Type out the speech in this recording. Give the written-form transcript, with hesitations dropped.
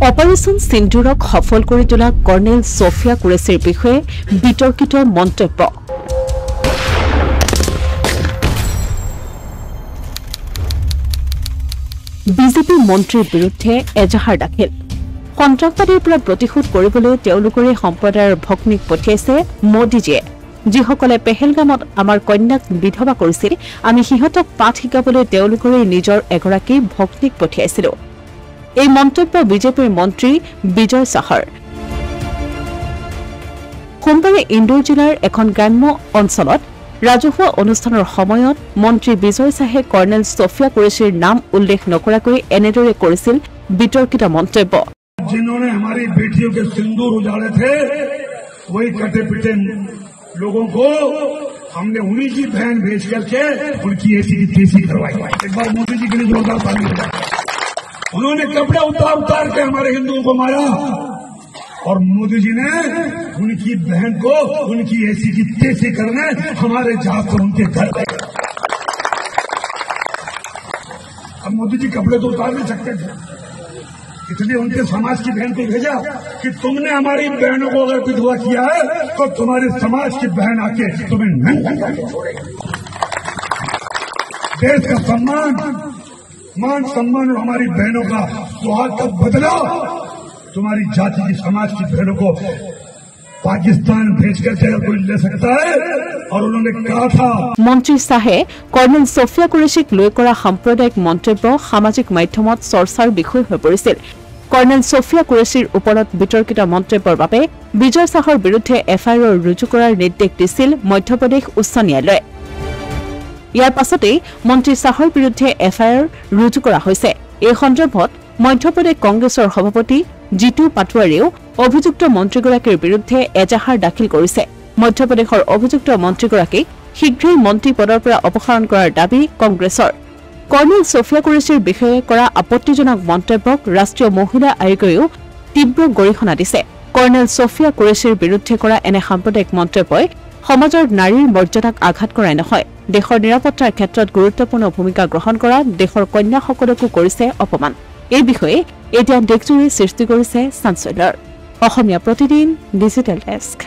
Operation সিন্দুৰক সফল কৰি তোলা কৰ্নেল সোফিয়া কুৰেশীৰ বিষয়ে বিতৰ্কিত মন্তব্য। বিজেপি মন্ত্ৰীৰ বিৰুদ্ধে এজাহাৰ দাখিল। সন্ত্ৰাসবাদীৰ পৰা প্ৰতিশোধ কৰিবলৈ তেওঁলোকৰে সম্প্ৰদায়ৰ ভগ্নীক পঠিয়াইছে মোদীজীয়ে। যিসকলে পেহেলগামত আমাৰ কন্যাক বিধৱা কৰিছিল, আমি সিহঁতক পাঠ শিকাবলৈ তেওঁলোকৰে নিজৰ এগৰাকী ভগ্নীক পঠিয়াইছিলো। এই মন্তব্য বিজেপিৰ মন্ত্ৰী বিজয় চাহৰ। সোমবাৰে ইন্দোৰ জিলাৰ এখন গ্ৰাম্য অঞ্চলত ৰাজহুৱা অনুষ্ঠানৰ সময়ত মন্ত্ৰী বিজয় চাহে কৰ্নেল সোফিয়া কুৰেশীৰ নাম উল্লেখ নকৰাকৈ এনেদৰে কৰিছিল বিতৰ্কিত মন্তব্য। जिन्होंने हमारी बेटियों के सिंदूर उजाड़े थे, वही कटे पिटे लोगों को हमने उन्हीं की बहन भेज करके उनकी ऐसी की तैसी करवाई। एक बार मोदी जी के लिए जोरदार ताली बजाएं। उन्होंने कपड़े उतार के हमारे हिंदुओं को मारा और मोदी जी ने उनकी बहन को उनकी ऐसी की तैसी करने हमारे जहाज को उनके घर गए। अब मोदी जी कपड़े तो उतार नहीं सकते थे, इसलिए उनके समाज की बहन को भेजा कि तुमने हमारी बहनों को अगर विधवा किया है तो तुम्हारे समाज की बहन आके तुम्हें नंगा करके छोड़ेगी। देश का सम्मान, मान सम्मान और हमारी बहनों का सुहाग का बदला तुम्हारी जाति की समाज की बहनों को पाकिस्तान भेज करके कोई ले सकता है। और उन्होंने कहा था। মন্ত্ৰী চাহে কৰ্নেল সোফিয়া কুৰেশীক লৈ কৰা সাম্প্ৰদায়িক মন্তব্য সামাজিক মাধ্যমত চৰ্চাৰ বিষয় হৈ পৰিছিল। কৰ্নেল সোফিয়া কুৰেশীৰ ওপৰত বিতৰ্কিত মন্তব্যৰ বাবে বিজয় চাহৰ বিৰুদ্ধে এফআইআৰ ৰুজু কৰাৰ নিৰ্দেশ দিছিল মধ্যপ্ৰদেশ উচ্চ ন্যায়ালয়ে। ইয়াৰ পাছতেই মন্ত্ৰী চাহৰ বিৰুদ্ধে এফআইআৰ ৰুজু কৰা হৈছে। এই সন্দৰ্ভত মধ্যপ্ৰদেশ কংগ্ৰেছৰ সভাপতি জিতু পাটোৱাৰীয়েও অভিযুক্ত মন্ত্ৰীগৰাকীৰ বিৰুদ্ধে এজাহাৰ দাখিল কৰিছে। মধ্যপ্ৰদেশৰ অভিযুক্ত মন্ত্ৰীগৰাকীক শীঘ্ৰেই মন্ত্ৰী পদৰ পৰা অপসাৰণ কৰাৰ দাবী কংগ্ৰেছৰ। কৰ্নেল সোফিয়া কুৰেশীৰ বিষয়ে কৰা আপত্তিজনক মন্তব্যক ৰাষ্ট্ৰীয় মহিলা আয়োগেও তীব্ৰ গৰিহণা দিছে। কৰ্নেল সোফিয়া কুৰেশীৰ বিৰুদ্ধে কৰা এনে সাম্প্ৰদায়িক মন্তব্যই সমাজৰ নাৰীৰ মৰ্যাদাক আঘাত কৰাই নহয়, দেশৰ নিৰাপত্তাৰ ক্ষেত্ৰত গুৰুত্বপূৰ্ণ ভূমিকা গ্ৰহণ কৰা দেশৰ কন্যাসকলকো কৰিছে অপমান। এই বিষয়ে এতিয়া দেশজুৰি সৃষ্টি কৰিছে চাঞ্চল্যৰ। Asomiya Pratidin digital desk.